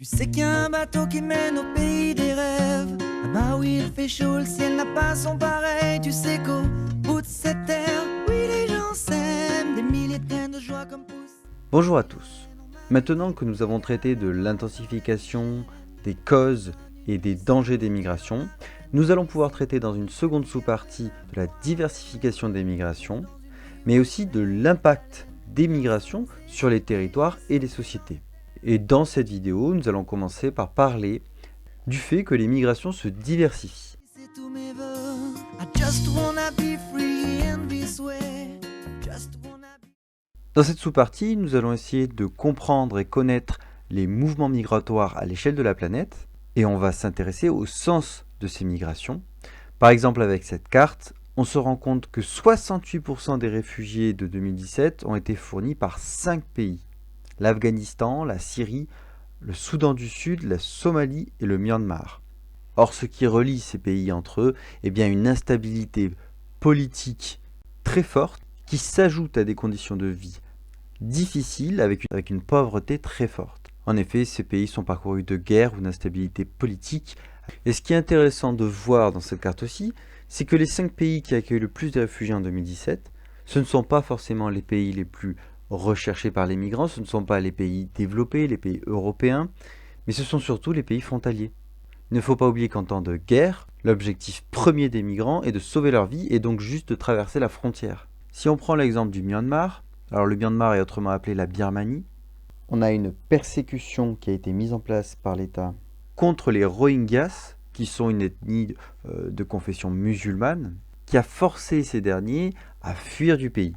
Tu sais qu'il y a un bateau qui mène au pays des rêves. Là-bas où il fait chaud, le ciel n'a pas son pareil. Tu sais qu'au bout de cette terre, oui les gens s'aiment. Des milliers de graines de joie comme poussent. Bonjour à tous. Maintenant que nous avons traité de l'intensification, des causes et des dangers des migrations, nous allons pouvoir traiter dans une seconde sous-partie de la diversification des migrations, mais aussi de l'impact des migrations sur les territoires et les sociétés. Et dans cette vidéo, nous allons commencer par parler du fait que les migrations se diversifient. C'est tous mes vœux. I just wanna be free in this way. Just wanna be... Dans cette sous-partie, nous allons essayer de comprendre et connaître les mouvements migratoires à l'échelle de la planète, et on va s'intéresser au sens de ces migrations. Par exemple, avec cette carte, on se rend compte que 68% des réfugiés de 2017 ont été fournis par 5 pays. L'Afghanistan, la Syrie, le Soudan du Sud, la Somalie et le Myanmar. Or, ce qui relie ces pays entre eux est bien une instabilité politique très forte qui s'ajoute à des conditions de vie difficiles avec une pauvreté très forte. En effet, ces pays sont parcourus de guerres ou d'instabilité politique. Et ce qui est intéressant de voir dans cette carte aussi, c'est que les 5 pays qui accueillent le plus de réfugiés en 2017, ce ne sont pas forcément les pays les plus recherchés par les migrants, ce ne sont pas les pays développés, les pays européens, mais ce sont surtout les pays frontaliers. Il ne faut pas oublier qu'en temps de guerre, l'objectif premier des migrants est de sauver leur vie et donc juste de traverser la frontière. Si on prend l'exemple du Myanmar, alors le Myanmar est autrement appelé la Birmanie, on a une persécution qui a été mise en place par l'État contre les Rohingyas, qui sont une ethnie de confession musulmane, qui a forcé ces derniers à fuir du pays.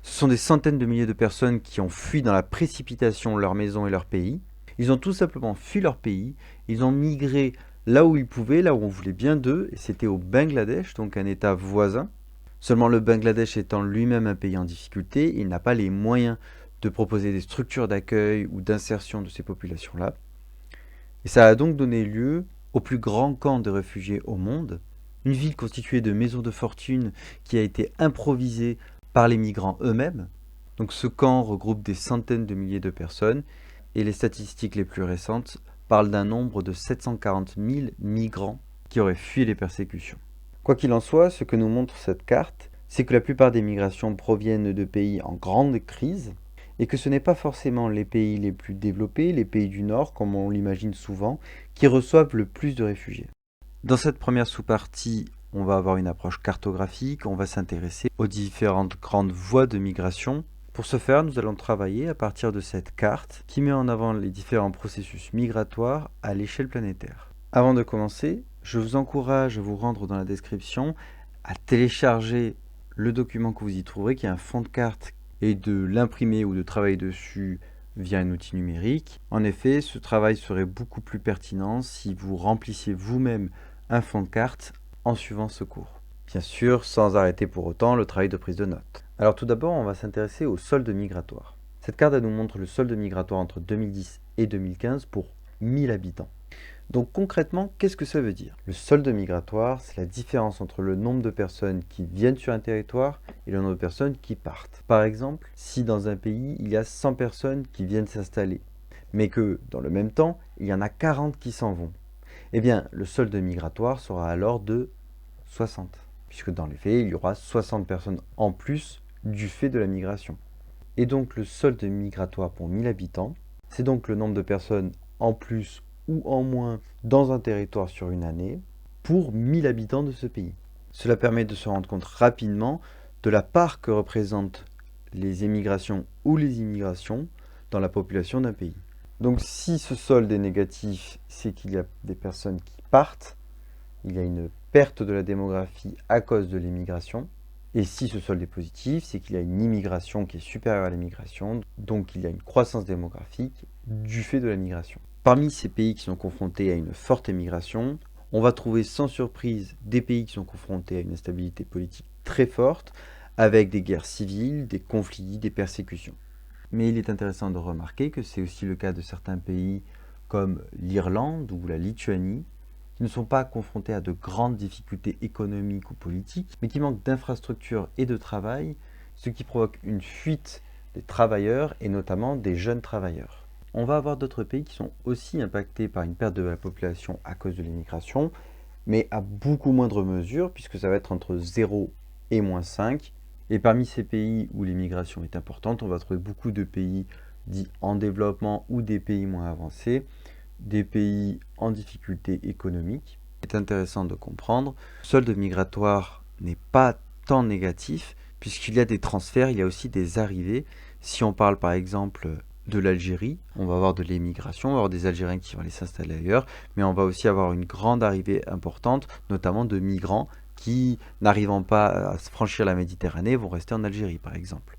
Ce sont des centaines de milliers de personnes qui ont fui dans la précipitation leur maison et leur pays. Ils ont tout simplement fui leur pays, ils ont migré là où ils pouvaient, là où on voulait bien d'eux, et c'était au Bangladesh, donc un État voisin. Seulement le Bangladesh étant lui-même un pays en difficulté, il n'a pas les moyens de proposer des structures d'accueil ou d'insertion de ces populations-là. Et ça a donc donné lieu au plus grand camp de réfugiés au monde, une ville constituée de maisons de fortune qui a été improvisée par les migrants eux-mêmes. Donc ce camp regroupe des centaines de milliers de personnes et les statistiques les plus récentes parlent d'un nombre de 740 000 migrants qui auraient fui les persécutions. Quoi qu'il en soit, ce que nous montre cette carte, c'est que la plupart des migrations proviennent de pays en grande crise et que ce n'est pas forcément les pays les plus développés, les pays du Nord, comme on l'imagine souvent, qui reçoivent le plus de réfugiés. Dans cette première sous-partie, on va avoir une approche cartographique, on va s'intéresser aux différentes grandes voies de migration. Pour ce faire, nous allons travailler à partir de cette carte qui met en avant les différents processus migratoires à l'échelle planétaire. Avant de commencer, je vous encourage à vous rendre dans la description, à télécharger le document que vous y trouverez, qui est un fond de carte, et de l'imprimer ou de travailler dessus via un outil numérique. En effet, ce travail serait beaucoup plus pertinent si vous remplissiez vous-même un fond de carte en suivant ce cours. Bien sûr, sans arrêter pour autant le travail de prise de notes. Alors tout d'abord, on va s'intéresser au solde migratoire. Cette carte elle nous montre le solde migratoire entre 2010 et 2015 pour 1000 habitants. Donc concrètement, qu'est-ce que ça veut dire? Le solde migratoire, c'est la différence entre le nombre de personnes qui viennent sur un territoire et le nombre de personnes qui partent. Par exemple, si dans un pays, il y a 100 personnes qui viennent s'installer, mais que dans le même temps, il y en a 40 qui s'en vont, eh bien, le solde migratoire sera alors de 60, puisque dans les faits, il y aura 60 personnes en plus du fait de la migration. Et donc, le solde migratoire pour 1000 habitants, c'est donc le nombre de personnes en plus ou en moins dans un territoire sur une année pour 1000 habitants de ce pays. Cela permet de se rendre compte rapidement de la part que représentent les émigrations ou les immigrations dans la population d'un pays. Donc si ce solde est négatif, c'est qu'il y a des personnes qui partent, il y a une perte de la démographie à cause de l'immigration. Et si ce solde est positif, c'est qu'il y a une immigration qui est supérieure à l'immigration, donc il y a une croissance démographique du fait de la migration. Parmi ces pays qui sont confrontés à une forte émigration, on va trouver sans surprise des pays qui sont confrontés à une instabilité politique très forte, avec des guerres civiles, des conflits, des persécutions. Mais il est intéressant de remarquer que c'est aussi le cas de certains pays comme l'Irlande ou la Lituanie, qui ne sont pas confrontés à de grandes difficultés économiques ou politiques, mais qui manquent d'infrastructures et de travail, ce qui provoque une fuite des travailleurs et notamment des jeunes travailleurs. on va avoir d'autres pays qui sont aussi impactés par une perte de la population à cause de l'immigration, mais à beaucoup moindre mesure, puisque ça va être entre 0 et -5. Et parmi ces pays où l'immigration est importante, on va trouver beaucoup de pays dits en développement ou des pays moins avancés, des pays en difficulté économique. C'est intéressant de comprendre, le solde migratoire n'est pas tant négatif, puisqu'il y a des transferts, il y a aussi des arrivées. Si on parle par exemple de l'Algérie, on va avoir de l'émigration, on va avoir des Algériens qui vont aller s'installer ailleurs, mais on va aussi avoir une grande arrivée importante, notamment de migrants qui, n'arrivant pas à franchir la Méditerranée, vont rester en Algérie par exemple.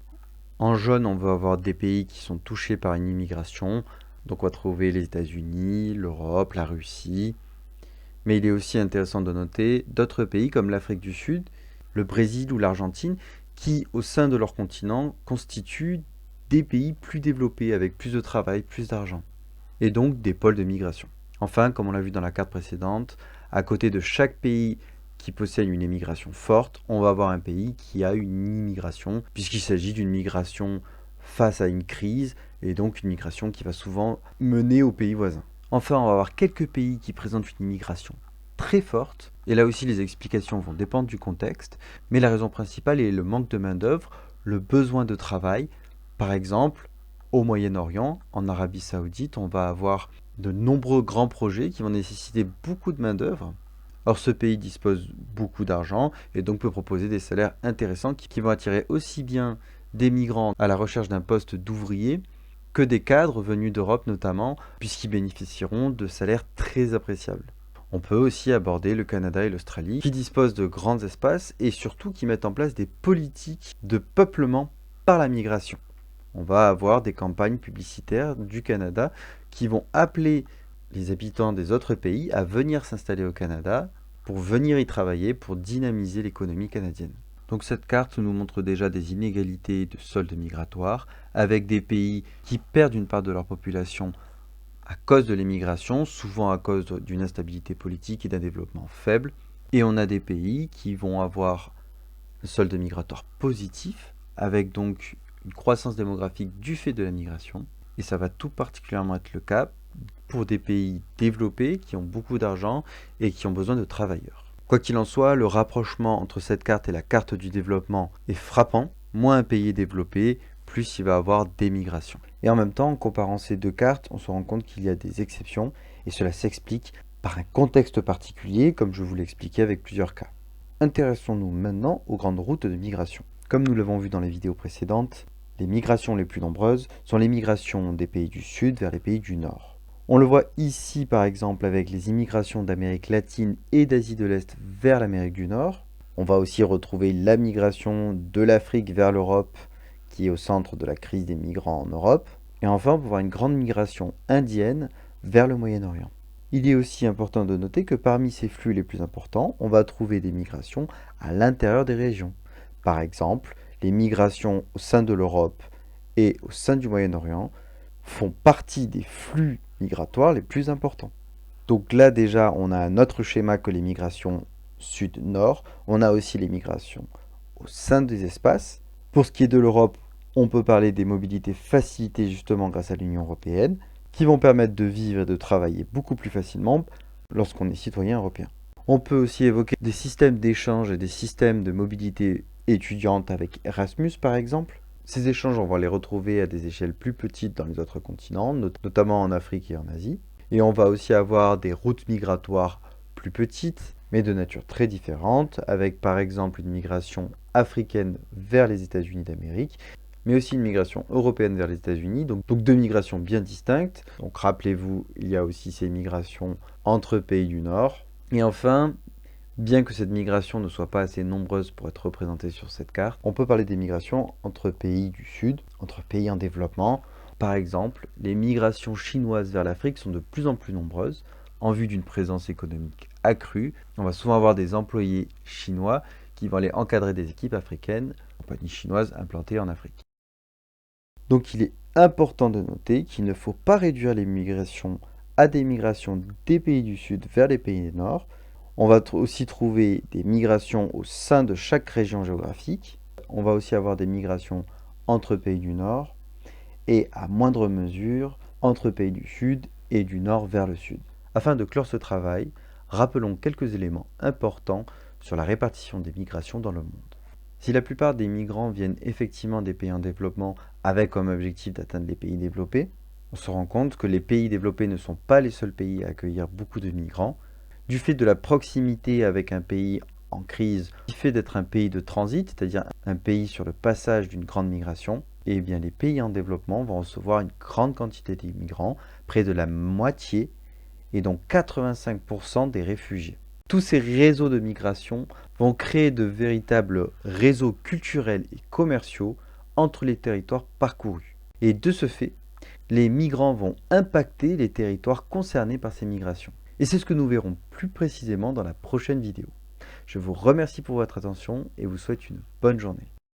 En jaune, on va avoir des pays qui sont touchés par une immigration, donc on va trouver les États-Unis, l'Europe, la Russie. Mais il est aussi intéressant de noter d'autres pays comme l'Afrique du Sud, le Brésil ou l'Argentine, qui, au sein de leur continent, constituent des pays plus développés, avec plus de travail, plus d'argent, et donc des pôles de migration. Enfin, comme on l'a vu dans la carte précédente, à côté de chaque pays qui possède une immigration forte, on va avoir un pays qui a une immigration, puisqu'il s'agit d'une migration face à une crise, et donc une migration qui va souvent mener aux pays voisins. Enfin, on va avoir quelques pays qui présentent une immigration très forte, et là aussi les explications vont dépendre du contexte, mais la raison principale est le manque de main-d'œuvre, le besoin de travail. Par exemple, au Moyen-Orient, en Arabie Saoudite, on va avoir de nombreux grands projets qui vont nécessiter beaucoup de main-d'œuvre. Or, ce pays dispose beaucoup d'argent et donc peut proposer des salaires intéressants qui vont attirer aussi bien des migrants à la recherche d'un poste d'ouvrier que des cadres venus d'Europe notamment, puisqu'ils bénéficieront de salaires très appréciables. On peut aussi aborder le Canada et l'Australie, qui disposent de grands espaces et surtout qui mettent en place des politiques de peuplement par la migration. On va avoir des campagnes publicitaires du Canada qui vont appeler les habitants des autres pays à venir s'installer au Canada pour venir y travailler, pour dynamiser l'économie canadienne. Donc cette carte nous montre déjà des inégalités de solde migratoire, avec des pays qui perdent une part de leur population à cause de l'immigration, souvent à cause d'une instabilité politique et d'un développement faible. Et on a des pays qui vont avoir un solde migratoire positif, avec donc une croissance démographique du fait de la migration. Et ça va tout particulièrement être le cas pour des pays développés qui ont beaucoup d'argent et qui ont besoin de travailleurs. Quoi qu'il en soit, le rapprochement entre cette carte et la carte du développement est frappant. Moins un pays est développé, plus il va avoir des migrations. Et en même temps, en comparant ces deux cartes, on se rend compte qu'il y a des exceptions, et cela s'explique par un contexte particulier, comme je vous l'ai expliqué avec plusieurs cas. Intéressons-nous maintenant aux grandes routes de migration. Comme nous l'avons vu dans les vidéos précédentes, les migrations les plus nombreuses sont les migrations des pays du Sud vers les pays du Nord. On le voit ici par exemple avec les immigrations d'Amérique latine et d'Asie de l'Est vers l'Amérique du Nord. On va aussi retrouver la migration de l'Afrique vers l'Europe qui est au centre de la crise des migrants en Europe. Et enfin, on peut voir une grande migration indienne vers le Moyen-Orient. Il est aussi important de noter que parmi ces flux les plus importants, on va trouver des migrations à l'intérieur des régions. Par exemple, les migrations au sein de l'Europe et au sein du Moyen-Orient font partie des flux migratoires les plus importants. Donc là déjà, on a un autre schéma que les migrations sud-nord. On a aussi les migrations au sein des espaces. Pour ce qui est de l'Europe, on peut parler des mobilités facilitées justement grâce à l'Union européenne, qui vont permettre de vivre et de travailler beaucoup plus facilement lorsqu'on est citoyen européen. On peut aussi évoquer des systèmes d'échange et des systèmes de mobilité étudiante avec Erasmus par exemple. Ces échanges, on va les retrouver à des échelles plus petites dans les autres continents, notamment en Afrique et en Asie. Et on va aussi avoir des routes migratoires plus petites, mais de nature très différente, avec par exemple une migration africaine vers les États-Unis d'Amérique, mais aussi une migration européenne vers les États-Unis, donc deux migrations bien distinctes. Donc rappelez-vous, il y a aussi ces migrations entre pays du Nord. Et enfin, bien que cette migration ne soit pas assez nombreuse pour être représentée sur cette carte, on peut parler des migrations entre pays du Sud, entre pays en développement. Par exemple, les migrations chinoises vers l'Afrique sont de plus en plus nombreuses, en vue d'une présence économique accrue. On va souvent avoir des employés chinois qui vont aller encadrer des équipes africaines, compagnies chinoises implantées en Afrique. Donc il est important de noter qu'il ne faut pas réduire les migrations à des migrations des pays du Sud vers les pays du Nord. On va aussi trouver des migrations au sein de chaque région géographique. On va aussi avoir des migrations entre pays du Nord et à moindre mesure entre pays du Sud et du Nord vers le Sud. Afin de clore ce travail, rappelons quelques éléments importants sur la répartition des migrations dans le monde. Si la plupart des migrants viennent effectivement des pays en développement avec comme objectif d'atteindre les pays développés, on se rend compte que les pays développés ne sont pas les seuls pays à accueillir beaucoup de migrants. Du fait de la proximité avec un pays en crise, du fait d'être un pays de transit, c'est-à-dire un pays sur le passage d'une grande migration, eh bien les pays en développement vont recevoir une grande quantité d'immigrants, près de la moitié, et donc 85% des réfugiés. Tous ces réseaux de migration vont créer de véritables réseaux culturels et commerciaux entre les territoires parcourus. Et de ce fait, les migrants vont impacter les territoires concernés par ces migrations. Et c'est ce que nous verrons plus précisément dans la prochaine vidéo. Je vous remercie pour votre attention et vous souhaite une bonne journée.